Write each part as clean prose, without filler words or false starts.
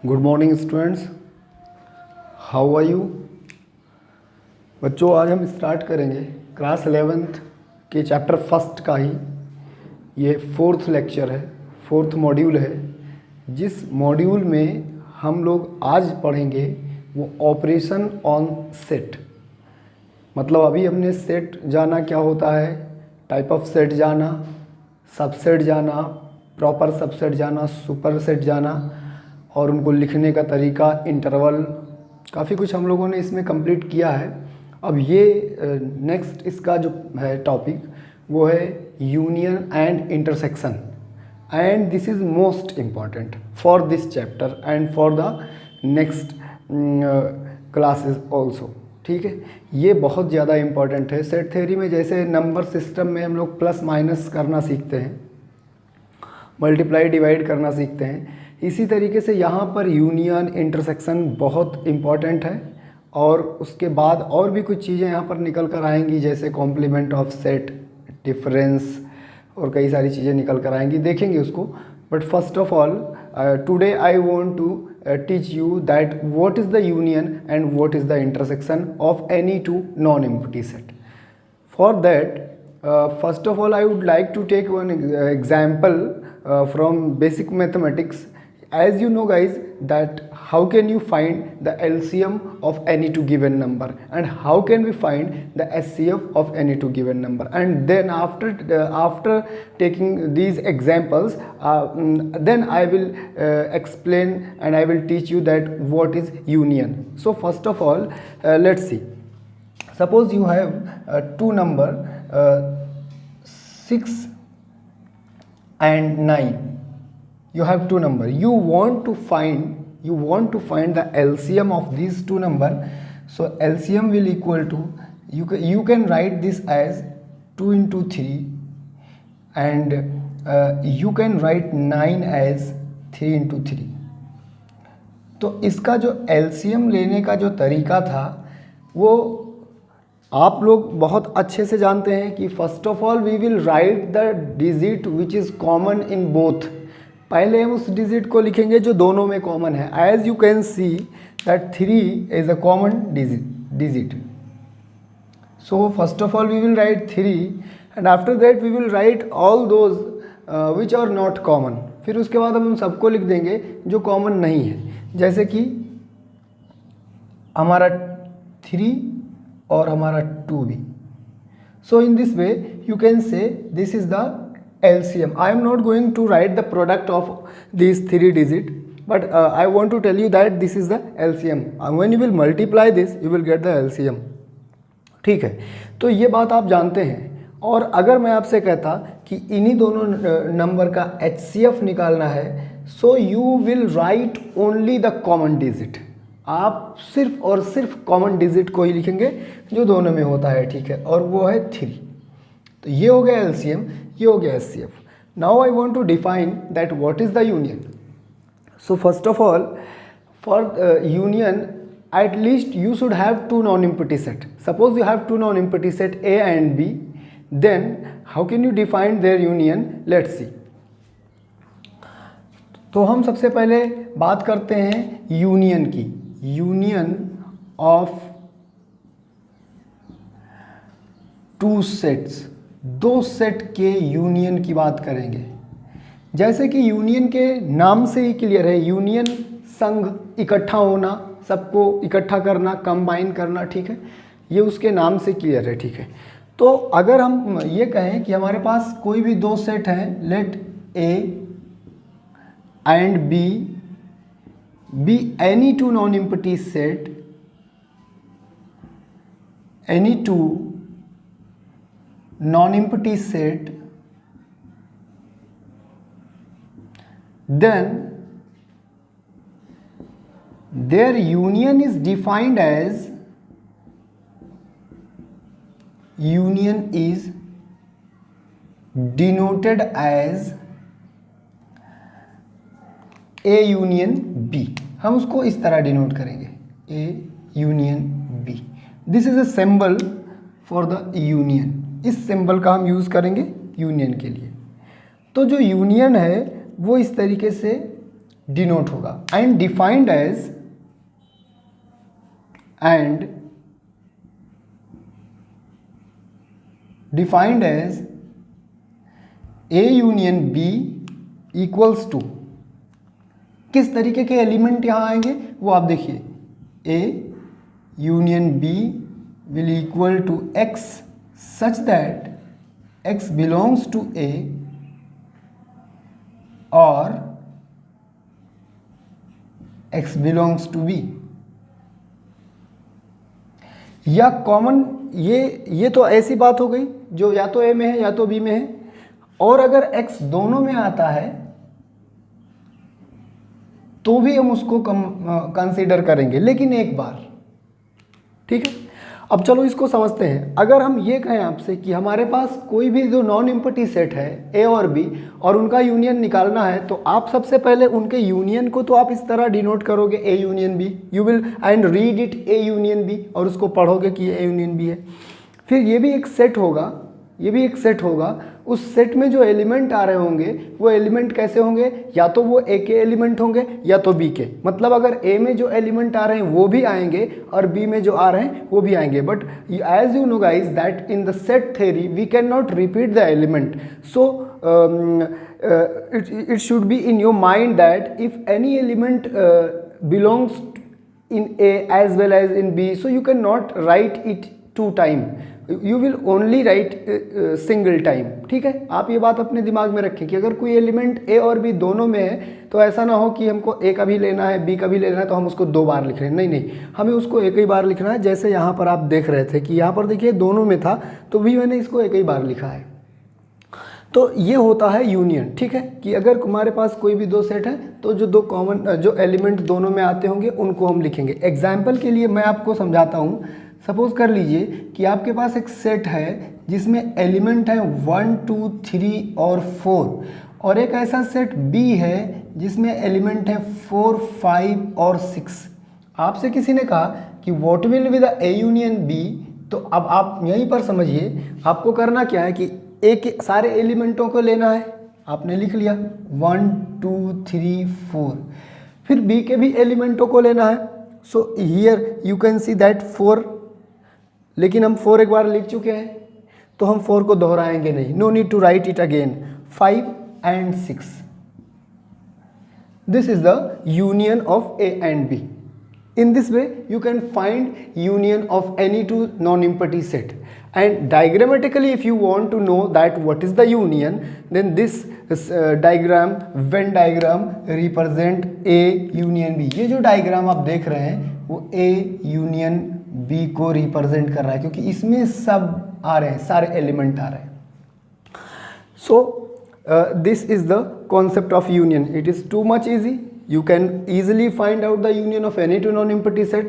Good morning students, how are you. बच्चों, आज हम स्टार्ट करेंगे क्लास 11th के चैप्टर फर्स्ट का ही। ये फोर्थ लेक्चर है, फोर्थ मॉड्यूल है। जिस मॉड्यूल में हम लोग आज पढ़ेंगे वो ऑपरेशन ऑन सेट। मतलब अभी हमने सेट जाना क्या होता है, टाइप ऑफ सेट जाना, सबसेट जाना, प्रॉपर सबसेट जाना, सुपर सेट जाना और उनको लिखने का तरीका, इंटरवल, काफ़ी कुछ हम लोगों ने इसमें कंप्लीट किया है। अब ये नेक्स्ट इसका जो है टॉपिक वो है union and intersection, and this is most important for this chapter and for the next classes also. ठीक है, ये बहुत ज़्यादा इम्पॉर्टेंट है। सेट थ्योरी में जैसे नंबर सिस्टम में हम लोग प्लस माइनस करना सीखते हैं, मल्टीप्लाई डिवाइड करना सीखते हैं, इसी तरीके से यहाँ पर यूनियन इंटरसेक्शन बहुत इम्पॉर्टेंट है। और उसके बाद और भी कुछ चीज़ें यहाँ पर निकल कर आएंगी, जैसे कॉम्प्लीमेंट ऑफ सेट, डिफरेंस और कई सारी चीज़ें निकल कर आएंगी, देखेंगे उसको। But first of all today I want to teach you that what is the union and what is the intersection of any two non-empty set. For that, first of all I would like to take one example from basic mathematics. As you know guys, that how can you find the LCM of any two given number and how can we find the SCF of any two given number, and then after taking these examples then I will explain and I will teach you that what is union. So first of all let's see. Suppose you have two number 6 and 9. You have two number, you want to find the LCM of these two number. So LCM will equal to, you can write this as 2 into 3 and you can write 9 as 3 into 3. तो इसका जो LCM लेने का जो तरीका था वो आप लोग बहुत अच्छे से जानते हैं कि first of all we will write the digit which is common in both. पहले हम उस डिजिट को लिखेंगे जो दोनों में कॉमन है। As you can see that 3 is a common digit. So first of all we will write 3 and after that we will write all those which are not common. फिर उसके बाद हम सबको लिख देंगे जो कॉमन नहीं है, जैसे कि हमारा 3 और हमारा 2 भी। So in this way you can say this is the LCM. I am not going to write the product of these 3 digit, but I want to tell you that this is the LCM. When you will multiply this, you will get the LCM. ठीक है, तो ये बात आप जानते हैं। और अगर मैं आपसे कहता कि इन्हीं दोनों नंबर का HCF निकालना है, so you will write only the common digit. आप सिर्फ और सिर्फ कॉमन डिजिट को ही लिखेंगे जो दोनों में होता है, ठीक है, और वो है 3। तो ये हो गया LCM, ये हो गया SCF. Now I want to define that what is the union. So first of all for union at least you should have two non-empty set. Suppose you have two non-empty set A and B, then how can you define their union? Let's see. तो हम सबसे पहले बात करते हैं union की। Union of two sets, दो set के यूनियन की बात करेंगे। जैसे कि यूनियन के नाम से ही क्लियर है, यूनियन संघ, इकट्ठा होना, सबको इकट्ठा करना, कंबाइन करना, ठीक है, ये उसके नाम से क्लियर है, ठीक है। तो अगर हम ये कहें कि हमारे पास कोई भी दो सेट हैं, late A and B be any two non-empty set, any two non-empty set, then their union is defined as, union is denoted as A union B। हम उसको इस तरह डिनोट करेंगे, A union B। This is a symbol for the union. इस symbol का हम use करेंगे union के लिए। तो जो यूनियन है वो इस तरीके से डिनोट होगा। And defined as A union B equals to, किस तरीके के एलिमेंट यहां आएंगे वो आप देखिए, A union B will equal to X such that x belongs to A और x belongs to B। या कॉमन, ये तो ऐसी बात हो गई जो या तो A में है या तो B में है, और अगर x दोनों में आता है तो भी हम उसको कंसीडर करेंगे, लेकिन एक बार। ठीक है, अब चलो इसको समझते हैं। अगर हम ये कहें आपसे कि हमारे पास कोई भी जो नॉन एम्प्टी सेट है ए और बी और उनका यूनियन निकालना है, तो आप सबसे पहले उनके यूनियन को तो आप इस तरह डिनोट करोगे A union B, you will and read it A union B, और उसको पढ़ोगे कि ये ए यूनियन बी है। फिर ये भी एक सेट होगा, ये भी एक सेट होगा, उस सेट में जो एलिमेंट आ रहे होंगे वो एलिमेंट कैसे होंगे, या तो वो ए के एलिमेंट होंगे या तो बी के। मतलब अगर ए में जो एलिमेंट आ रहे हैं वो भी आएंगे और बी में जो आ रहे हैं वो भी आएंगे। But as you know guys that in the set theory we cannot repeat the element, so it should be in your mind that if any element belongs in A as well as in B, so you cannot write it two time, you will only write single time। ठीक है, आप ये बात अपने दिमाग में रखें कि अगर कोई एलिमेंट A और B दोनों में है तो ऐसा ना हो कि हमको A का भी लेना है B का भी लेना है तो हम उसको दो बार लिख रहे हैं। नहीं नहीं, हमें उसको एक ही बार लिखना है। जैसे यहाँ पर आप देख रहे थे कि यहाँ पर देखिए दोनों में था तो भी मैंने इसको एक ही बार लिखा है। तो ये होता है यूनियन। ठीक है, कि अगर हमारे पास कोई भी दो सेट है तो जो दो कॉमन जो एलिमेंट दोनों में आते होंगे उनको हम लिखेंगे। एग्जाम्पल के लिए मैं आपको समझाता हूँ। सपोज कर लीजिए कि आपके पास एक सेट है जिसमें एलिमेंट है 1 2 3 और 4, और एक ऐसा सेट B है जिसमें एलिमेंट है 4 5 और 6। आपसे किसी ने कहा कि what will be the A union B, तो अब आप यहीं पर समझिए आपको करना क्या है कि A के सारे एलिमेंटों को लेना है। आपने लिख लिया 1 2 3 4, फिर B के भी एलिमेंटों को लेना है। So here you can see that 4, लेकिन हम 4 एक बार लिख चुके हैं तो हम 4 को दोहराएंगे नहीं, no need to write it again. 5 and 6, this is the union of A and B। In this way you can find union of any two non-empty set, and diagrammatically if you want to know that what is the union, then this diagram, Venn diagram represent A union B। ये जो diagram आप देख रहे हैं वो A union B को represent कर रहा है, क्योंकि इसमें सब आ रहे हैं, सारे एलिमेंट आ रहे हैं। So this is the concept of union. It is too much easy, you can easily find out the union of any two non-empty set।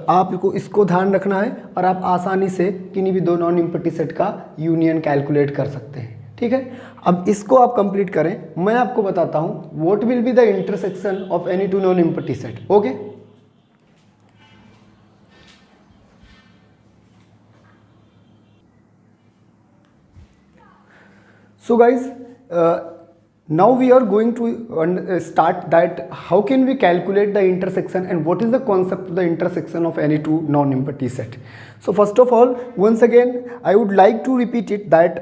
आपको इसको ध्यान रखना है और आप आसानी से किन्हीं भी दो नॉन एम्प्टी सेट का यूनियन कैलकुलेट कर सकते हैं। ठीक है, अब इसको आप कंप्लीट करें, मैं आपको बताता हूं what will be the intersection of any two non empty set. Okay, so guys now we are going to start that how can we calculate the intersection and what is the concept of the intersection of any two non-empty set. So first of all, once again I would like to repeat it that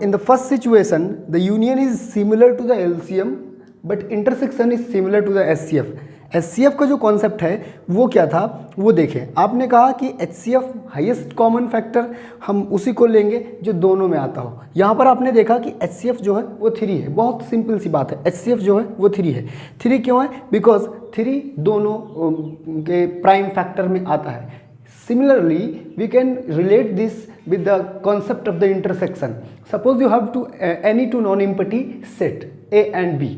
in the first situation the union is similar to the LCM but intersection is similar to the SCF। SCF का जो concept है वो क्या था वो देखें। आपने कहा कि HCF हाईएस्ट कॉमन फैक्टर, हम उसी को लेंगे जो दोनों में आता हो। यहाँ पर आपने देखा कि HCF जो है वो 3 है। बहुत सिंपल सी बात है, HCF जो है वो 3 है। 3 क्यों है? बिकॉज 3 दोनों के प्राइम फैक्टर में आता है। Similarly, we can relate this with the concept of the intersection. Suppose you have any two non-empty set A and B,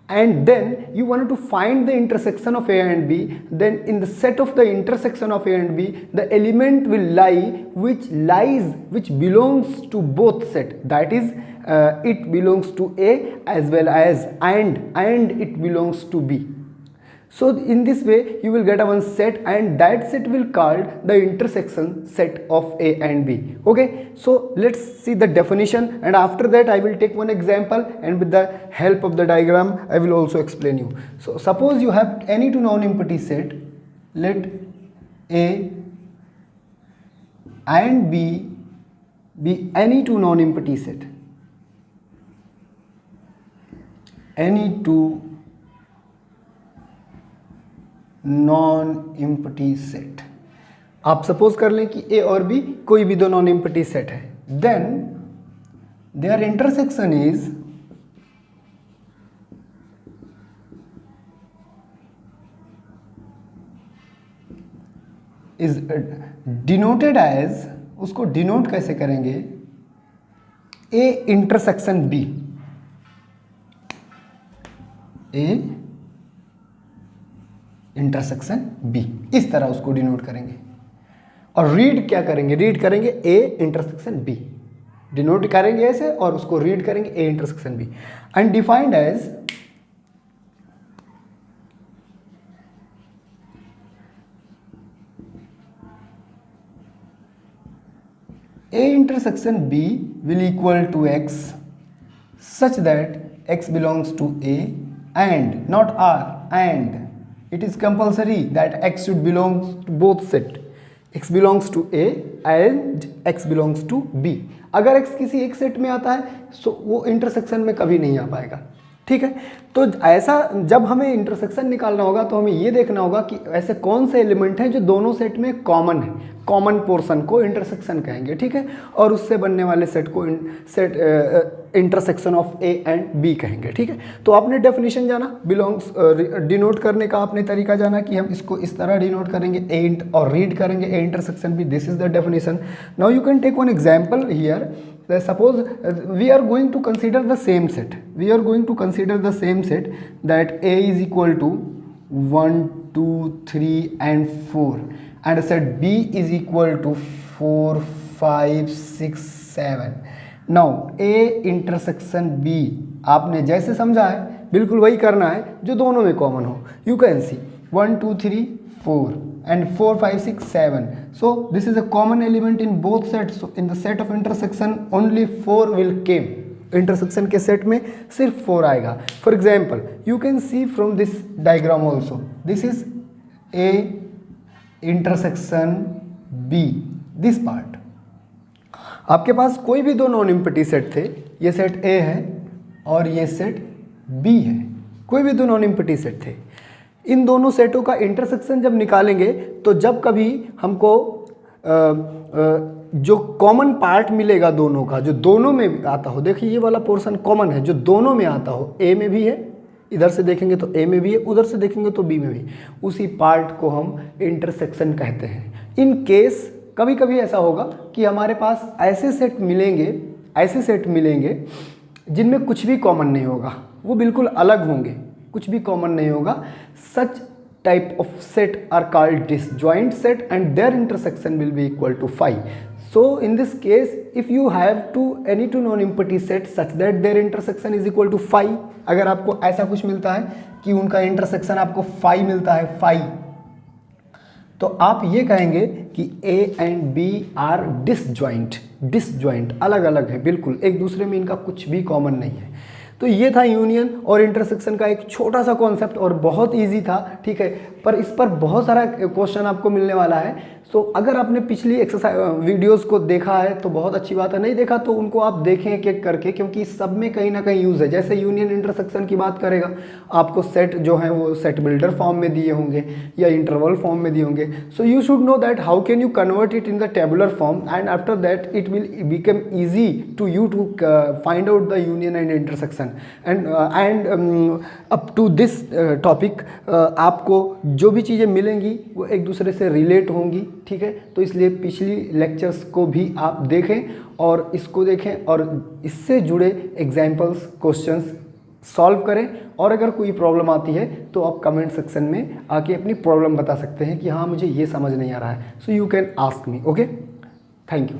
and then you wanted to find the intersection of A and B. Then in the set of the intersection of A and B, the element will lie which belongs to both set. That is, it belongs to A as well as and it belongs to B. So in this way you will get a one set, and that set will called the intersection set of A and B. Okay, so let's see the definition, and after that I will take one example, and with the help of the diagram I will also explain you. So suppose you have any two non-empty set, let A and B be any two non-empty set, any two non empty set. आप suppose कर लें कि A और B कोई भी दो non empty set है, then their intersection is denoted as, उसको डिनोट कैसे करेंगे, A intersection B, A intersection B, इस तरह उसको डिनोट करेंगे। और रीड क्या करेंगे, रीड करेंगे ए इंटरसेक्शन बी, डिनोट करेंगे ऐसे और उसको रीड करेंगे A intersection B, and defined as A intersection B will equal to X such that X belongs to A and not R, and it is compulsory that X should belong to both set. X belongs to A and X belongs to B. अगर X किसी एक set में आता है तो वो intersection में कभी नहीं आ पाएगा। ठीक है, तो ऐसा जब हमें इंटरसेक्शन निकालना होगा तो हमें ये देखना होगा कि ऐसे कौन से एलिमेंट हैं जो दोनों सेट में कॉमन है, कॉमन पोर्शन को इंटरसेक्शन कहेंगे। ठीक है, और उससे बनने वाले सेट को intersection of A and B कहेंगे। ठीक है, तो आपने डेफिनेशन जाना, बिलोंग्स डिनोट करने का आपने तरीका जाना कि हम इसको इस तरह डिनोट करेंगे ए और रीड करेंगे A intersection B, this is the definition. Now you can take one example here. Suppose we are going to consider the same set. We are going to consider the same set that A is equal to 1, 2, 3 and 4, and set B is equal to 4, 5, 6, 7. Now A intersection B आपने जैसे समझा है बिल्कुल वही करना है जो दोनों में कॉमन हो। You can see 1, 2, 3, 4 and 4, 5, 6, 7. So this is a common element in both sets. So in the set of intersection only 4 will came. Intersection के सेट में सिर्फ 4 आएगा। For example, you can see from this diagram also. This is A intersection B. This part. आपके पास कोई भी दो non empty set थे, ये सेट A है और ये सेट B है, कोई भी दो नॉन एम्प्टी सेट थे। इन दोनों सेटों का इंटरसेक्शन जब निकालेंगे तो जब कभी हमको जो कॉमन पार्ट मिलेगा दोनों का, जो दोनों में आता हो, देखिए ये वाला पोर्शन कॉमन है जो दोनों में आता हो, ए में भी है, इधर से देखेंगे तो ए में भी है, उधर से देखेंगे तो बी में भी, उसी पार्ट को हम इंटरसेक्शन कहते हैं। इन केस कभी कभी ऐसा होगा कि हमारे पास ऐसे सेट मिलेंगे जिनमें कुछ भी कॉमन नहीं होगा, वो बिल्कुल अलग होंगे, कुछ भी कॉमन नहीं होगा। Such type of set are called disjoint set and their intersection will be equal to 5. So in this case if you have any two non empty set such that their intersection is equal to 5, अगर आपको ऐसा कुछ मिलता है कि उनका intersection आपको 5 मिलता है, 5, तो आप ये कहेंगे कि A and B are disjoint, अलग अलग है, बिल्कुल एक दूसरे में इनका कुछ भी कॉमन नहीं है। तो ये था यूनियन और इंटरसेक्शन का एक छोटा सा कॉन्सेप्ट और बहुत इजी था। ठीक है, पर इस पर बहुत सारा क्वेश्चन आपको मिलने वाला है। सो अगर आपने पिछली एक्सरसाइज वीडियोस को देखा है तो बहुत अच्छी बात है, नहीं देखा तो उनको आप देखें एक एक करके, क्योंकि सब में कहीं ना कहीं यूज़ है। जैसे यूनियन इंटरसेक्शन की बात करेगा, आपको सेट जो है वो सेट बिल्डर फॉर्म में दिए होंगे या इंटरवल फॉर्म में दिए होंगे। So you should know that how can you convert it in the tabular form, and after that it will become easy to you to find out the union and intersection. And up to this topic आपको जो भी चीज़ें मिलेंगी वो एक दूसरे से relate होंगी। ठीक है, तो इसलिए पिछली लेक्चर्स को भी आप देखें और इसको देखें और इससे जुड़े एग्जाम्पल्स क्वेश्चंस सॉल्व करें। और अगर कोई प्रॉब्लम आती है तो आप कमेंट सेक्शन में आके अपनी प्रॉब्लम बता सकते हैं कि हाँ मुझे ये समझ नहीं आ रहा है। So you can ask me. Okay, thank you.